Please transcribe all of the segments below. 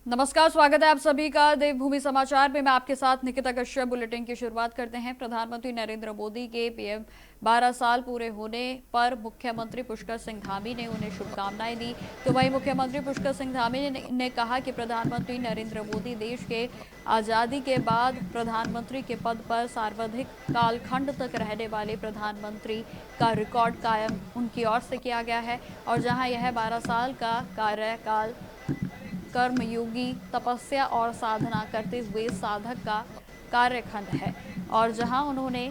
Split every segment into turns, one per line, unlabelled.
नमस्कार, स्वागत है आप सभी का देवभूमि समाचार में। मैं आपके साथ निकिता कश्यप। बुलेटिन की शुरुआत करते हैं। प्रधानमंत्री नरेंद्र मोदी के पीएम 12 साल पूरे होने पर मुख्यमंत्री पुष्कर सिंह धामी ने उन्हें शुभकामनाएं दी। तो वहीं मुख्यमंत्री पुष्कर सिंह धामी ने कहा कि प्रधानमंत्री नरेंद्र मोदी देश के आजादी के बाद प्रधानमंत्री के पद पर सर्वाधिक कालखंड तक रहने वाले प्रधानमंत्री का रिकॉर्ड कायम उनकी ओर से किया गया है। और जहां यह 12 साल का कार्यकाल कर्मयोगी तपस्या और साधना करते हुए साधक का कार्यखंड है, और जहां उन्होंने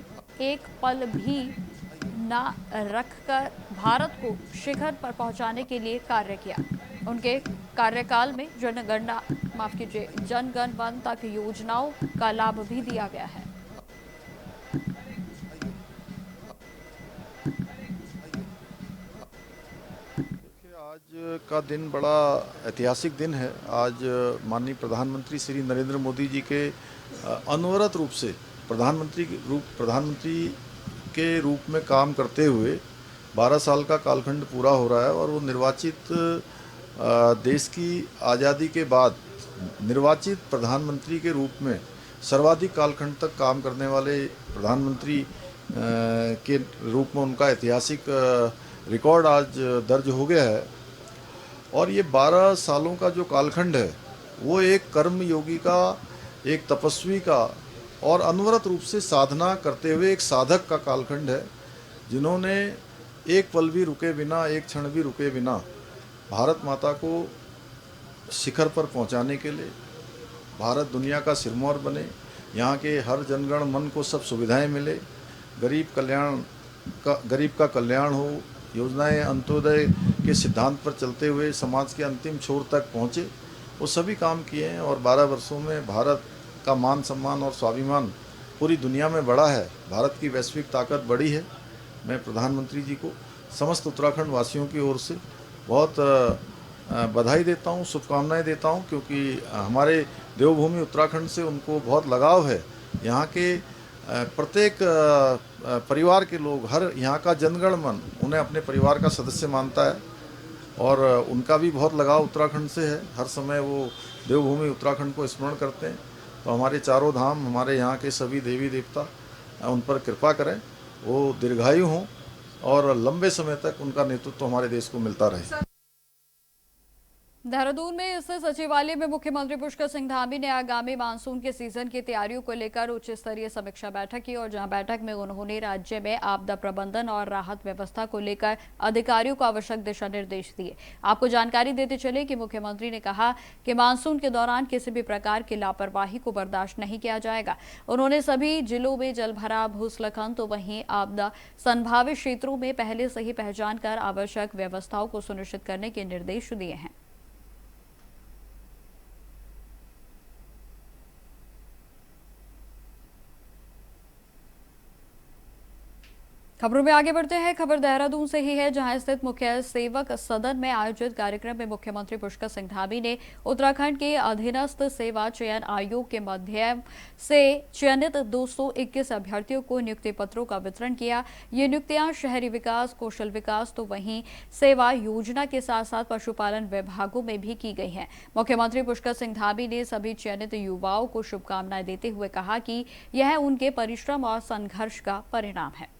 एक पल भी ना रखकर भारत को शिखर पर पहुंचाने के लिए कार्य किया। उनके कार्यकाल में जनगण मन तक योजनाओं का लाभ भी दिया गया है।
आज का दिन बड़ा ऐतिहासिक दिन है। आज माननीय प्रधानमंत्री श्री नरेंद्र मोदी जी के अनवरत रूप से प्रधानमंत्री के रूप में काम करते हुए 12 साल का कालखंड पूरा हो रहा है, और वो निर्वाचित देश की आज़ादी के बाद निर्वाचित प्रधानमंत्री के रूप में सर्वाधिक कालखंड तक काम करने वाले प्रधानमंत्री के रूप में उनका ऐतिहासिक रिकॉर्ड आज दर्ज हो गया है। और ये 12 सालों का जो कालखंड है वो एक कर्म योगी का, एक तपस्वी का और अनवरत रूप से साधना करते हुए एक साधक का कालखंड है, जिन्होंने एक पल भी रुके बिना, एक क्षण भी रुके बिना भारत माता को शिखर पर पहुंचाने के लिए, भारत दुनिया का सिरमौर बने, यहाँ के हर जनगण मन को सब सुविधाएं मिले, गरीब का कल्याण हो, योजनाएं अंत्योदय के सिद्धांत पर चलते हुए समाज के अंतिम छोर तक पहुँचे, वो सभी काम किए हैं। और 12 वर्षों में भारत का मान सम्मान और स्वाभिमान पूरी दुनिया में बढ़ा है, भारत की वैश्विक ताकत बढ़ी है। मैं प्रधानमंत्री जी को समस्त उत्तराखंड वासियों की ओर से बहुत बधाई देता हूँ, शुभकामनाएं देता हूँ, क्योंकि हमारे देवभूमि उत्तराखंड से उनको बहुत लगाव है। यहाँ के प्रत्येक परिवार के लोग, हर यहाँ का जनगण मन उन्हें अपने परिवार का सदस्य मानता है, और उनका भी बहुत लगाव उत्तराखंड से है। हर समय वो देवभूमि उत्तराखंड को स्मरण करते हैं। तो हमारे चारों धाम, हमारे यहाँ के सभी देवी देवता उन पर कृपा करें, वो दीर्घायु हों और लंबे समय तक उनका नेतृत्व हमारे देश को मिलता रहे।
देहरादून में स्थित सचिवालय में मुख्यमंत्री पुष्कर सिंह धामी ने आगामी मानसून के सीजन की तैयारियों को लेकर उच्च स्तरीय समीक्षा बैठक की, और जहां बैठक में उन्होंने राज्य में आपदा प्रबंधन और राहत व्यवस्था को लेकर अधिकारियों को आवश्यक दिशा निर्देश दिए। आपको जानकारी देते चले कि मुख्यमंत्री ने कहा कि मानसून के दौरान किसी भी प्रकार की लापरवाही को बर्दाश्त नहीं किया जाएगा। उन्होंने सभी जिलों में जलभराव, भूस्खलन, तो वहीं आपदा संभावित क्षेत्रों में पहले से ही पहचान कर आवश्यक व्यवस्थाओं को सुनिश्चित करने के निर्देश दिए हैं। खबरों में आगे बढ़ते हैं। खबर देहरादून से ही है, जहां स्थित मुख्य सेवक सदन में आयोजित कार्यक्रम में मुख्यमंत्री पुष्कर सिंह धामी ने उत्तराखंड के अधीनस्थ सेवा चयन आयोग के माध्यम से चयनित 221 अभ्यर्थियों को नियुक्ति पत्रों का वितरण किया। ये नियुक्तियां शहरी विकास, कौशल विकास, तो वहीं सेवा योजना के साथ साथ पशुपालन विभागों में भी की गई हैं। मुख्यमंत्री पुष्कर सिंह धामी ने सभी चयनित युवाओं को शुभकामनाएं देते हुए कहा कि यह उनके परिश्रम और संघर्ष का परिणाम है।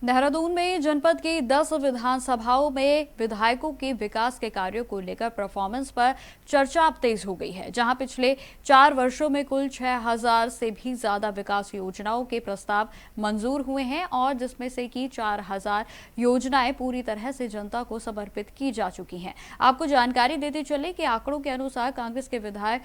देहरादून में जनपद की 10 विधानसभाओं में विधायकों के विकास के कार्यों को लेकर परफॉर्मेंस पर चर्चा अब तेज हो गई है, जहां पिछले 4 वर्षों में कुल 6000 से भी ज्यादा विकास योजनाओं के प्रस्ताव मंजूर हुए हैं, और जिसमें से कि 4000 योजनाएं पूरी तरह से जनता को समर्पित की जा चुकी हैं। आपको जानकारी देते चले कि आंकड़ों के अनुसार कांग्रेस के विधायक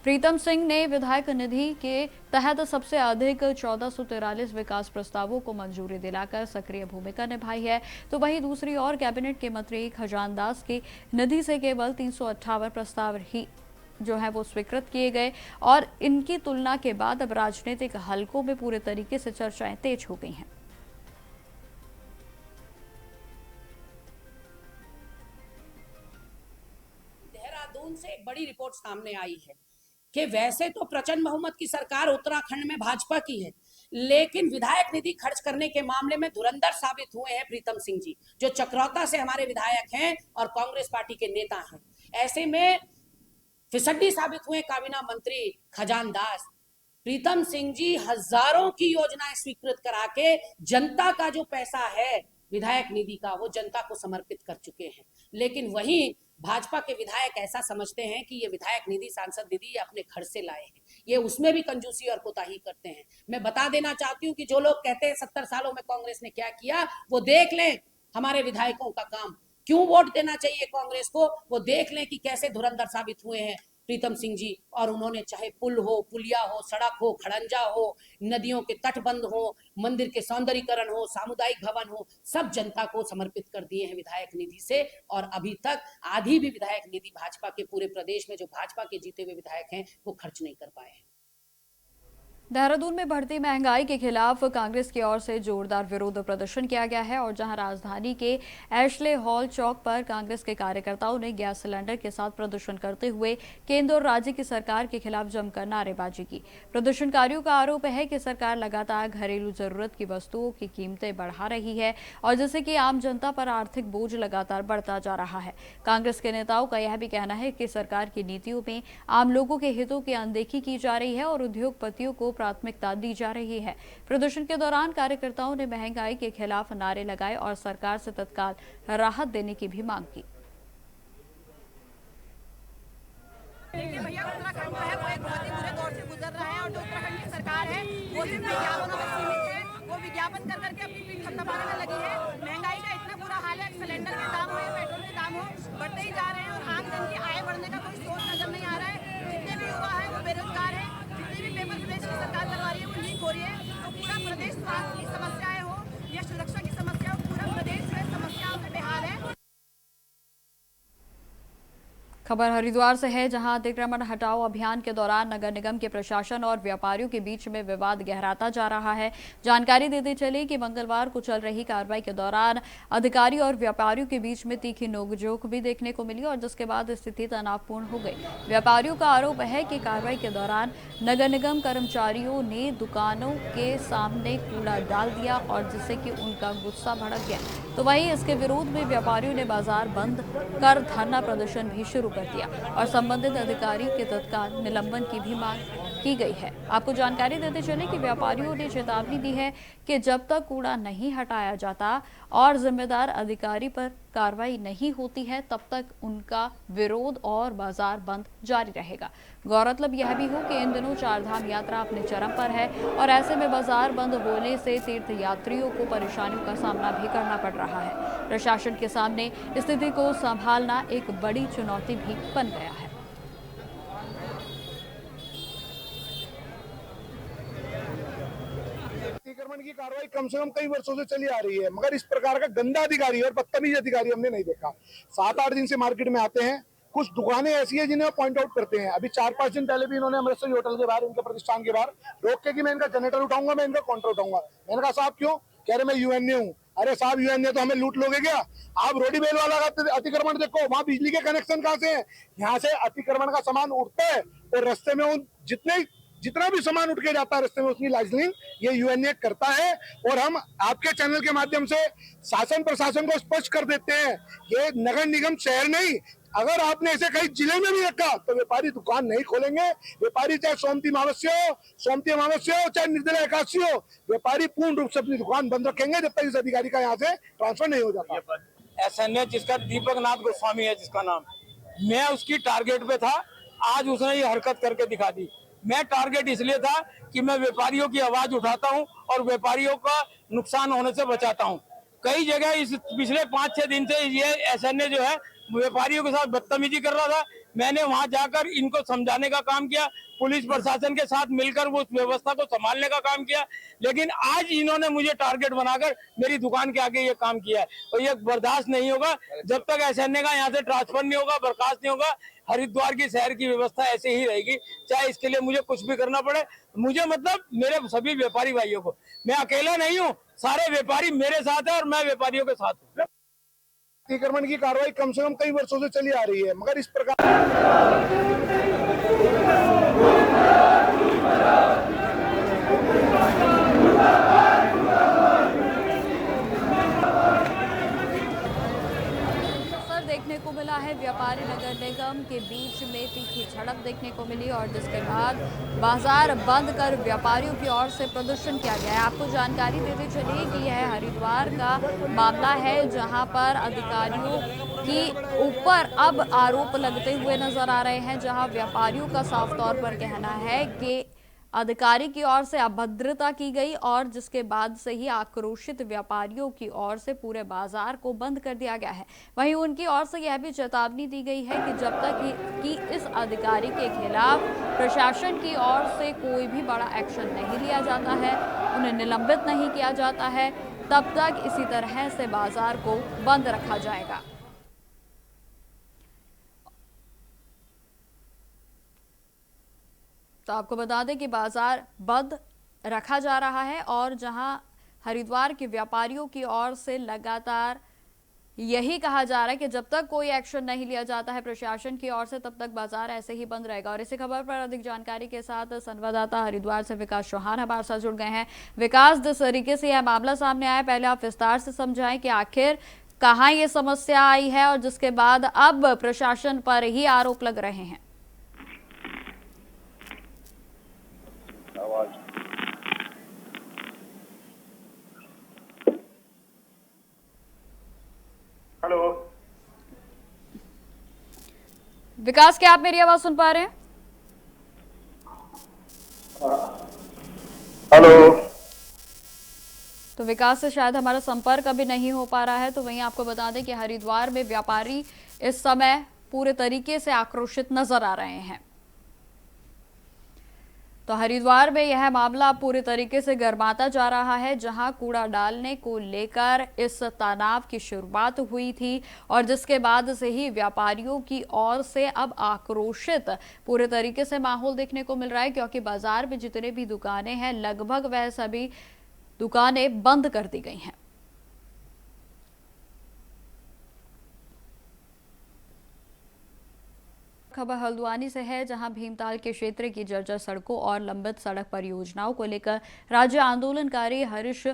प्रीतम सिंह ने विधायक निधि के तहत सबसे अधिक 1443 विकास प्रस्तावों को मंजूरी दिलाकर सक्रिय भूमिका निभाई है, तो वहीं दूसरी ओर कैबिनेट के मंत्री खजान दास की निधि से केवल 358 प्रस्ताव ही जो है वो स्वीकृत किए गए और इनकी तुलना के बाद अब राजनीतिक हलकों में पूरे तरीके से चर्चाएं तेज हो गई हैं।
देहरादून से एक बड़ी रिपोर्ट सामने आई है कि वैसे तो प्रचंड बहुमत की सरकार उत्तराखंड में भाजपा की है, लेकिन विधायक निधि खर्च करने के मामले में धुरंधर साबित हुए हैं प्रीतम सिंह जी, जो चक्रौता से हमारे विधायक हैं और कांग्रेस पार्टी के नेता हैं। ऐसे में फिसड्डी साबित हुए काबीना मंत्री खजान दास। प्रीतम सिंह जी हजारों की योजनाएं स्वीकृत करा के जनता का जो पैसा है विधायक निधि का, वो जनता को समर्पित कर चुके हैं। लेकिन वहीं भाजपा के विधायक ऐसा समझते हैं कि ये विधायक निधि, सांसद निधि अपने घर से लाए हैं, ये उसमें भी कंजूसी और कोताही करते हैं। मैं बता देना चाहती हूँ कि जो लोग कहते हैं 70 सालों में कांग्रेस ने क्या किया, वो देख लें हमारे विधायकों का काम। क्यों वोट देना चाहिए कांग्रेस को, वो देख लें कि कैसे धुरंधर साबित हुए हैं प्रीतम सिंह जी। और उन्होंने चाहे पुल हो, पुलिया हो, सड़क हो, खड़ंजा हो, नदियों के तटबंध हो, मंदिर के सौंदर्यीकरण हो, सामुदायिक भवन हो, सब जनता को समर्पित कर दिए हैं विधायक निधि से। और अभी तक आधी भी विधायक निधि भाजपा के पूरे प्रदेश में जो भाजपा के जीते हुए विधायक हैं वो खर्च नहीं कर पाए हैं।
देहरादून में बढ़ती महंगाई के खिलाफ कांग्रेस की ओर से जोरदार विरोध प्रदर्शन किया गया है और जहां राजधानी के एशले हॉल चौक पर कांग्रेस के कार्यकर्ताओं ने गैस सिलेंडर के साथ प्रदर्शन करते हुए केंद्र और राज्य की सरकार के खिलाफ जमकर नारेबाजी की। प्रदर्शनकारियों का आरोप है कि सरकार लगातार घरेलू जरूरत की वस्तुओं की कीमतें बढ़ा रही है और जिससे कि आम जनता पर आर्थिक बोझ लगातार बढ़ता जा रहा है। कांग्रेस के नेताओं का यह भी कहना है कि सरकार की नीतियों में आम लोगों के हितों की अनदेखी की जा रही है और उद्योगपतियों को प्राथमिकता दी जा रही है। प्रदर्शन के दौरान कार्यकर्ताओं ने महंगाई के खिलाफ नारे लगाए और सरकार से तत्काल राहत देने की भी मांग की।
देखिए भैया, उत्तराखंड जो है वो एक बहुत ही बुरे दौर से गुजर रहा है और जो उत्तराखंड की सरकार है वो सिर्फ विज्ञापनों में सीमित है। वो विज्ञापन कर करके अपनी पीठ थपथपाने में लगी है। महंगाई का इतना बुरा हाल है, सिलेंडर के दाम हो या पेट्रोल के दाम हो, बढ़ते ही जा रहे हैं और आम जन की आय बढ़ने का कोई सोच नजर नहीं आ रहा है। जितने भी युवा है वो बेरोजगार है, जितने भी पेपर प्रदेश की सरकार करवा रही है वो लीक हो रही है। तो पूरा प्रदेश स्वास्थ्य की समस्याएं हो या सुरक्षा की समस्या हो, पूरा प्रदेश में समस्याओं में बेहाल है।
खबर हरिद्वार से है, जहां अतिक्रमण हटाओ अभियान के दौरान नगर निगम के प्रशासन और व्यापारियों के बीच में विवाद गहराता जा रहा है। जानकारी देते चले कि मंगलवार को चल रही कार्रवाई के दौरान अधिकारी और व्यापारियों के बीच में तीखी नोकझोंक भी देखने को मिली और जिसके बाद स्थिति तनावपूर्ण हो गई। व्यापारियों का आरोप है कि कार्रवाई के दौरान नगर निगम कर्मचारियों ने दुकानों के सामने कूड़ा डाल दिया और जिससे कि उनका गुस्सा भड़क गया। तो वहीं इसके विरोध में व्यापारियों ने बाजार बंद कर धरना प्रदर्शन भी शुरू कर दिया और संबंधित अधिकारी के तत्काल निलंबन की भी मांग की गई है। आपको जानकारी देते चले कि व्यापारियों ने चेतावनी दी है कि जब तक कूड़ा नहीं हटाया जाता और जिम्मेदार अधिकारी पर कार्रवाई नहीं होती है तब तक उनका विरोध और बाजार बंद जारी रहेगा। गौरतलब यह भी हो कि इन दिनों चारधाम यात्रा अपने चरम पर है और ऐसे में बाजार बंद होने से तीर्थ यात्रियों को परेशानियों का सामना भी करना पड़ रहा है। प्रशासन के सामने स्थिति को संभालना एक बड़ी चुनौती भी बन गया है।
अतिक्रमण की कार्रवाई कम से कम कई वर्षों से चली आ रही है, मगर इस प्रकार का गंदा अधिकारी और बदतमीज अधिकारी हमने नहीं देखा। 7-8 दिन से मार्केट में आते हैं, कुछ दुकानें ऐसी है जिन्हें पॉइंट आउट करते हैं। अभी 4-5 दिन पहले भी इन्होंने अमृतसर होटल के बाहर, इनके प्रतिष्ठान के बाहर रोक के कि मैं इनका जनरेटर उठाऊंगा, मैं इनका काउंटर उठाऊंगा। मैंने कहा साहब क्यों? कह रहे मैं यूएनए हूँ। अरे साहब यूएनए तो हमें लूट लोगे क्या? आप रोडी बेल वाला का अतिक्रमण देखो, वहाँ बिजली के कनेक्शन कहाँ से है? यहाँ से अतिक्रमण का सामान उठता है और रास्ते में उन जितना भी सामान उठ के जाता है रास्ते में उसकी लाइसेंसिंग ये यूएनए करता है। और हम आपके चैनल के माध्यम से शासन प्रशासन को स्पष्ट कर देते हैं, ये नगर निगम शहर नहीं, अगर आपने ऐसे कहीं जिले में भी रखा तो व्यापारी दुकान नहीं खोलेंगे। व्यापारी चाहे सोमती अमावस्या हो, चाहे निर्जला एकादशी हो, व्यापारी पूर्ण रूप से अपनी दुकान बंद रखेंगे जब तक इस अधिकारी का यहाँ से ट्रांसफर नहीं हो जाता।
एसएनए जिसका दीपक नाथ गोस्वामी है जिसका नाम, मैं उसकी टारगेट पे था, आज उसने ये हरकत करके दिखा दी। मैं टारगेट इसलिए था कि मैं व्यापारियों की आवाज उठाता हूं और व्यापारियों का नुकसान होने से बचाता हूं। कई जगह इस पिछले 5-6 दिन से ये एसएनए जो है व्यापारियों के साथ बदतमीजी कर रहा था, मैंने वहां जाकर इनको समझाने का काम किया, पुलिस प्रशासन के साथ मिलकर वो उस व्यवस्था को संभालने का काम किया, लेकिन आज इन्होंने मुझे टारगेट बनाकर मेरी दुकान के आगे ये काम किया है और ये बर्दाश्त नहीं होगा। जब तक एसएनए का यहाँ से ट्रांसफर नहीं होगा, बर्खास्त नहीं होगा, हरिद्वार की शहर की व्यवस्था ऐसे ही रहेगी, चाहे इसके लिए मुझे कुछ भी करना पड़े। मुझे मतलब मेरे सभी व्यापारी भाइयों को, मैं अकेला नहीं हूँ, सारे व्यापारी मेरे साथ है और मैं व्यापारियों के साथ हूँ।
अतिक्रमण की कार्रवाई कम से कम कई वर्षों से चली आ रही है, मगर इस प्रकार
असर देखने को मिला है। व्यापारी नगर निगम के बीच में तीखी झड़प देखने को मिली और जिसके बाद बाजार बंद कर व्यापारियों की ओर से प्रदर्शन किया गया है। आपको जानकारी देते चलिए कि यह हरिद्वार का मामला है, जहां पर अधिकारियों की ऊपर अब आरोप लगते हुए नजर आ रहे हैं, जहां व्यापारियों का साफ तौर पर कहना है कि अधिकारी की ओर से अभद्रता की गई और जिसके बाद से ही आक्रोशित व्यापारियों की ओर से पूरे बाजार को बंद कर दिया गया है। वहीं उनकी ओर से यह भी चेतावनी दी गई है कि जब तक कि इस अधिकारी के खिलाफ प्रशासन की ओर से कोई भी बड़ा एक्शन नहीं लिया जाता है, उन्हें निलंबित नहीं किया जाता है, तब तक इसी तरह से बाजार को बंद रखा जाएगा। तो आपको बता दें कि बाजार बंद रखा जा रहा है और जहां हरिद्वार के व्यापारियों की ओर से लगातार यही कहा जा रहा है कि जब तक कोई एक्शन नहीं लिया जाता है प्रशासन की ओर से, तब तक बाजार ऐसे ही बंद रहेगा। और इसी खबर पर अधिक जानकारी के साथ संवाददाता हरिद्वार से विकास चौहान हमारे साथ जुड़ गए हैं। विकास, जिस तरीके से यह मामला सामने आया, पहले आप विस्तार से समझाएं कि आखिर कहाँ ये समस्या आई है और जिसके बाद अब प्रशासन पर ही आरोप लग रहे हैं।
हेलो
विकास, क्या आप मेरी आवाज सुन पा रहे हैं?
हेलो।
तो विकास से शायद हमारा संपर्क अभी नहीं हो पा रहा है। तो वहीं आपको बता दें कि हरिद्वार में व्यापारी इस समय पूरे तरीके से आक्रोशित नजर आ रहे हैं। तो हरिद्वार में यह मामला पूरे तरीके से गर्माता जा रहा है, जहां कूड़ा डालने को लेकर इस तनाव की शुरुआत हुई थी और जिसके बाद से ही व्यापारियों की ओर से अब आक्रोशित पूरे तरीके से माहौल देखने को मिल रहा है, क्योंकि बाजार में जितने भी दुकानें हैं लगभग वह सभी दुकानें बंद कर दी गई हैं। खबर हल्द्वानी से है, जहां भीमताल के क्षेत्र की जर्जर सड़कों और लंबित सड़क परियोजनाओं को लेकर राज्य आंदोलनकारी हरीश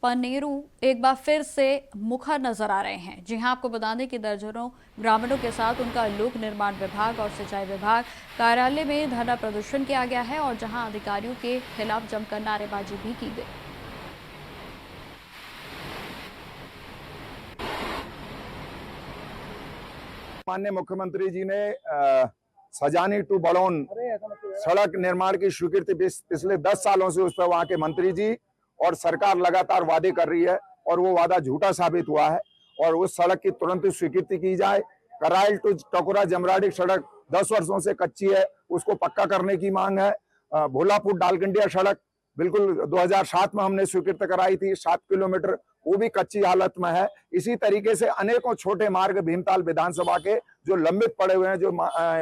पनेरू एक बार फिर से मुखर नजर आ रहे हैं। जी हां, आपको बता दें कि दर्जनों ग्रामीणों के साथ उनका लोक निर्माण विभाग और सिंचाई विभाग कार्यालय में धरना प्रदर्शन किया गया है और जहां अधिकारियों के खिलाफ जमकर नारेबाजी भी की गई।
माननीय मुख्यमंत्री जी ने सजानी टू बड़ौन सड़क निर्माण की स्वीकृति पिछले 10 सालों से उस पर वहां के मंत्री जी और सरकार लगातार वादे कर रही है और वो वादा झूठा साबित हुआ है और उस सड़क की तुरंत स्वीकृति की जाए। कराइल टू टकुरा जमराड़ी सड़क 10 वर्षों से कच्ची है, उसको पक्का करने की मांग है। भोलापुर डालकंडिया सड़क बिल्कुल 2007 में हमने स्वीकृत कराई थी, 7 किलोमीटर, वो भी कच्ची हालत में है। इसी तरीके से अनेकों छोटे मार्ग भीमताल विधानसभा के जो लंबित पड़े हुए हैं, जो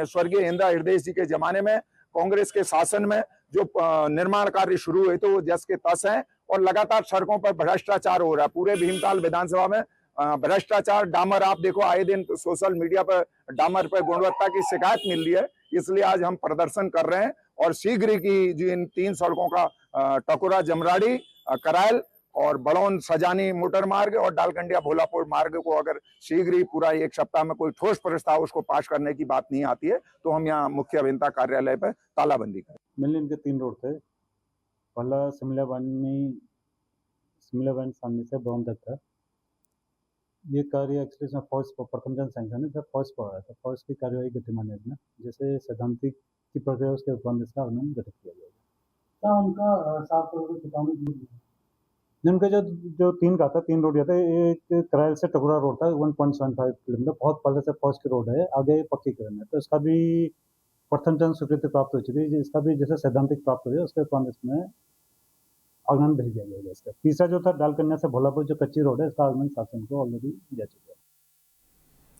स्वर्गीय इंदिरा हृदय जी के जमाने में कांग्रेस के शासन में जो निर्माण कार्य शुरू हुए थे वो जस के तस हैं और लगातार सड़कों पर भ्रष्टाचार हो रहा है। पूरे भीमताल विधानसभा में भ्रष्टाचार, डामर, आप देखो आए दिन सोशल मीडिया पर डामर पर गुणवत्ता की शिकायत मिल रही है। इसलिए आज हम प्रदर्शन कर रहे हैं और शीघ्र की जो इन 3 सड़कों का टकुरा जमराड़ी, करायल और बड़ौन सजानी मोटर मार्ग और डालकंडिया भोलापुर मार्ग को अगर शीघ्र ही पूरा 1 सप्ताह में कोई ठोस प्रस्ताव उसको पास करने की बात नहीं आती है तो हम यहाँ मुख्य अभियंता कार्यालय पर तालाबंदी करें।
मेनली इनके 3 रोड थे। पहला सिमलावन सामने से बड़ौन तक था। ये कार्य एक्चुअली इसमें फर्स्ट प्रथम जन सैंक्शन है, फर्स्ट पड़ रहा था। फर्स्ट की कार्यवाही गतिमान है इसमें, जैसे सैद्धांतिक की प्रक्रिया उसके उपबंध इसका उन्होंने गठित किया जाएगा। उनका 7 करोड़ की चेतावनी दी। उनका जो जो 3 का था, 3 रोड जाता है, एक करायल से टकुरा रोड था 1.75 किलोमीटर, बहुत पहले से फौज की रोड है, आगे पक्की करना है, तो इसका भी प्रथम चरण स्वीकृति प्राप्त हो चुकी है, इसका भी जैसे सैद्धांतिक प्राप्त हो गया उसके तुरंत इसमें आगमन भेज दिया जाएगा इसका। तीसरा जो था डालकन्या से भोलापुर जो कच्ची रोड है, इसका आगमन शासन को ऑलरेडी दिया चुका है।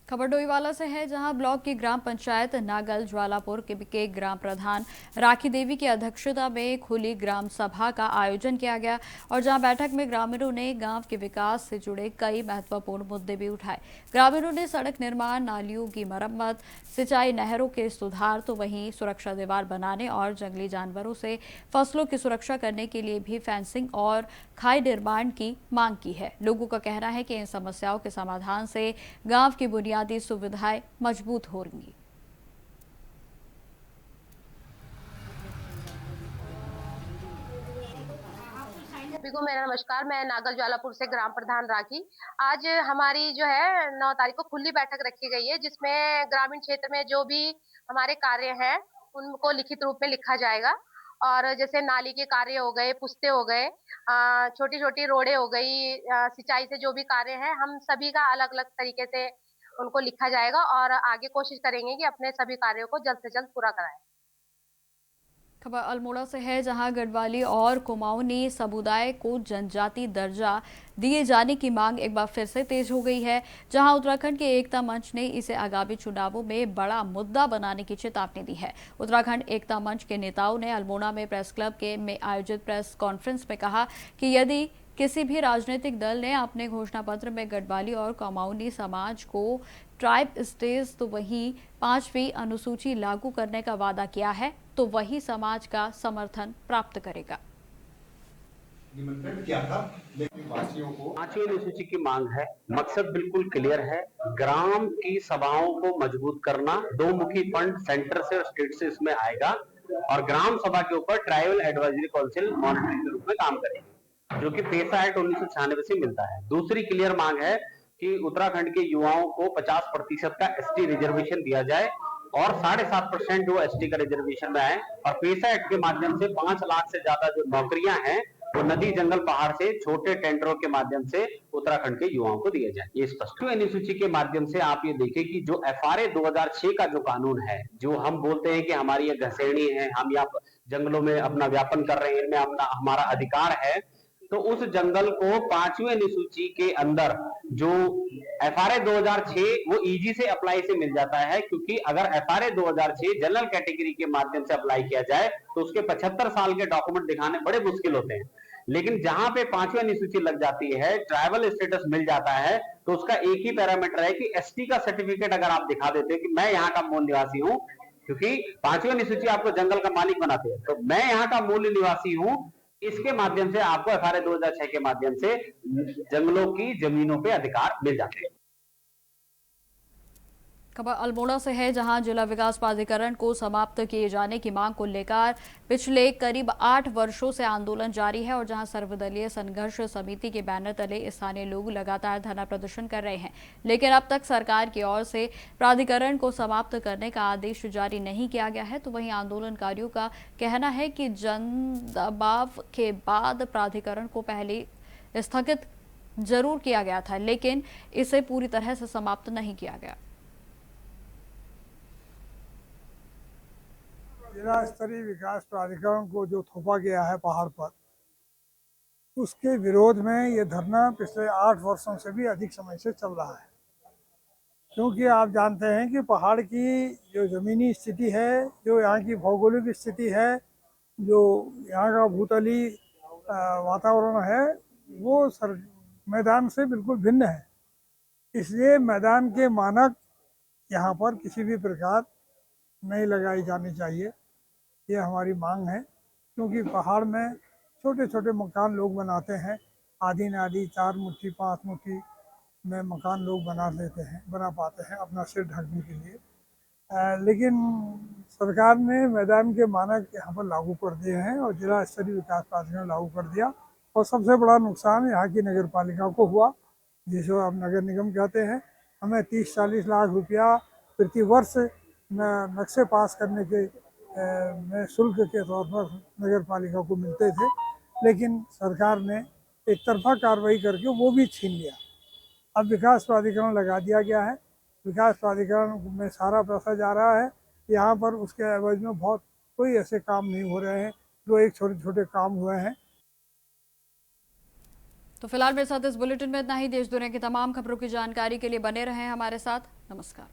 खबर डोईवाला से है, जहां ब्लॉक की ग्राम पंचायत नागल ज्वालापुर के ग्राम प्रधान राखी देवी की अध्यक्षता में खुली ग्राम सभा का आयोजन किया गया और जहां बैठक में ग्रामीणों ने गांव के विकास से जुड़े कई महत्वपूर्ण मुद्दे भी उठाए। ग्रामीणों ने सड़क निर्माण, नालियों की मरम्मत, सिंचाई, नहरों के सुधार, तो वहीं सुरक्षा दीवार बनाने और जंगली जानवरों से फसलों की सुरक्षा करने के लिए भी फेंसिंग और खाई निर्माण की मांग की है। लोगों का कहना है कि इन समस्याओं के समाधान से गांव की बुनियादी सुविधाएं मजबूत होंगी।
सभी को मेरा नमस्कार। मैं नागल ज्वालापुर से ग्राम प्रधान राखी। आज हमारी जो है 9 तारीख को खुली बैठक रखी गई है, जिसमें ग्रामीण क्षेत्र में जो भी हमारे कार्य हैं उनको लिखित रूप में लिखा जाएगा। और जैसे नाली के कार्य हो गए, पुस्ते हो गए, छोटी छोटी रोडें हो गई, सिंचाई से जो भी कार्य है, हम सभी का अलग अलग तरीके से उनको लिखा जाएगा और आगे कोशिश करेंगे कि अपने सभी कार्यों को जल्द से जल्द पूरा कराएं।
खबर अल्मोड़ा से है, जहां गढ़वाली और कुमाऊनी समुदाय को जनजाति दर्जा दिए जाने की मांग एक बार फिर से तेज हो गई है। जहां उत्तराखंड के एकता मंच ने इसे आगामी चुनावों में बड़ा मुद्दा बनाने की चेतावनी दी है। उत्तराखंड एकता मंच के नेताओं ने अल्मोड़ा में प्रेस क्लब में आयोजित प्रेस कॉन्फ्रेंस में कहा कि यदि किसी भी राजनीतिक दल ने अपने घोषणा पत्र में गढ़वाली और कुमाऊनी समाज को ट्राइब स्टेटस तो वही 5वीं अनुसूची लागू करने का वादा किया है, तो वही समाज का समर्थन प्राप्त करेगा।
निमंत्रण किया था, लेकिन वासियों को 5वीं अनुसूची की मांग है। मकसद बिल्कुल क्लियर है, ग्राम की सभाओं को मजबूत करना। 2 मुखी फंड सेंटर से और स्टेट से इसमें आएगा और ग्राम सभा के ऊपर ट्राइबल एडवाइजरी काउंसिल मॉनिटरिंग के रूप में काम करेगी, जो कि पेशा एक्ट 1996 से मिलता है। दूसरी क्लियर मांग है कि उत्तराखंड के युवाओं को 50% का एसटी रिजर्वेशन दिया जाए और 7.5% जो एसटी का रिजर्वेशन में आए और पेशा एक्ट के माध्यम से 5 लाख से ज्यादा जो नौकरियां हैं वो नदी, जंगल, पहाड़ से छोटे टेंडरों के माध्यम से उत्तराखंड के युवाओं को दिए जाए। ये स्पष्ट अनुसूची के माध्यम से आप ये देखें कि जो FRA 2006 का जो कानून है, जो हम बोलते हैं कि हमारी ये घसेड़ी है, हम यहाँ जंगलों में अपना व्यापन कर रहे हैं, इनमें अपना हमारा अधिकार है, तो उस जंगल को 5वीं अनुसूची के अंदर जो FRA 2006 वो इजी से अप्लाई से मिल जाता है, क्योंकि अगर FRA 2006 जनरल कैटेगरी के माध्यम से अप्लाई किया जाए तो उसके 75 साल के डॉक्यूमेंट दिखाने बड़े मुश्किल होते हैं। लेकिन जहां पे 5वीं अनुसूची लग जाती है, ट्राइबल स्टेटस मिल जाता है, तो उसका एक ही पैरामीटर है कि एसटी का सर्टिफिकेट अगर आप दिखा देते हैं कि मैं यहाँ का मूल निवासी हूँ, क्योंकि 5वीं अनुसूची आपको जंगल का मालिक बनाती है, तो मैं यहाँ का मूल निवासी हूँ, इसके माध्यम से आपको FRA 2006 के माध्यम से जंगलों की जमीनों पे अधिकार मिल जाते हैं।
खबर अल्मोड़ा से है, जहां जिला विकास प्राधिकरण को समाप्त किए जाने की मांग को लेकर पिछले करीब 8 वर्षों से आंदोलन जारी है और जहां सर्वदलीय संघर्ष समिति के बैनर तले स्थानीय लोग लगातार धरना प्रदर्शन कर रहे हैं, लेकिन अब तक सरकार की ओर से प्राधिकरण को समाप्त करने का आदेश जारी नहीं किया गया है। तो वहीं आंदोलनकारियों का कहना है कि जन दबाव के बाद प्राधिकरण को पहले स्थगित जरूर किया गया था, लेकिन इसे पूरी तरह से समाप्त नहीं किया गया।
जिला स्तरीय विकास प्राधिकरण को जो थोपा गया है पहाड़ पर, उसके विरोध में ये धरना पिछले 8 वर्षों से भी अधिक समय से चल रहा है। क्योंकि आप जानते हैं कि पहाड़ की जो ज़मीनी स्थिति है, जो यहाँ की भौगोलिक स्थिति है, जो यहाँ का भूतली वातावरण है, वो मैदान से बिल्कुल भिन्न है। इसलिए मैदान के मानक यहाँ पर किसी भी प्रकार नहीं लगाई जानी चाहिए, ये हमारी मांग है। क्योंकि पहाड़ में छोटे छोटे मकान लोग बनाते हैं, आधी नादी 4 मुट्ठी 5 मुट्ठी में मकान लोग बना पाते हैं अपना सिर ढकने के लिए। लेकिन सरकार ने मैदान के मानक यहाँ पर लागू कर दिए हैं और जिला स्तरीय विकास प्राधिकरण लागू कर दिया। और सबसे बड़ा नुकसान यहाँ की नगर पालिका को हुआ, जिसे आप नगर निगम कहते हैं। हमें 30-40 लाख रुपया प्रति वर्ष नक्शे पास करने के में शुल्क के तौर पर नगर पालिका को मिलते थे, लेकिन सरकार ने एक तरफा कार्रवाई करके वो भी छीन लिया। अब विकास प्राधिकरण लगा दिया गया है, विकास प्राधिकरण में सारा पैसा जा रहा है, यहाँ पर उसके एवज में बहुत कोई ऐसे काम नहीं हो रहे हैं जो एक छोटे छोटे काम हुए हैं।
तो फिलहाल मेरे साथ इस बुलेटिन में इतना ही। देश दुनिया की तमाम खबरों की जानकारी के लिए बने रहें हमारे साथ। नमस्कार।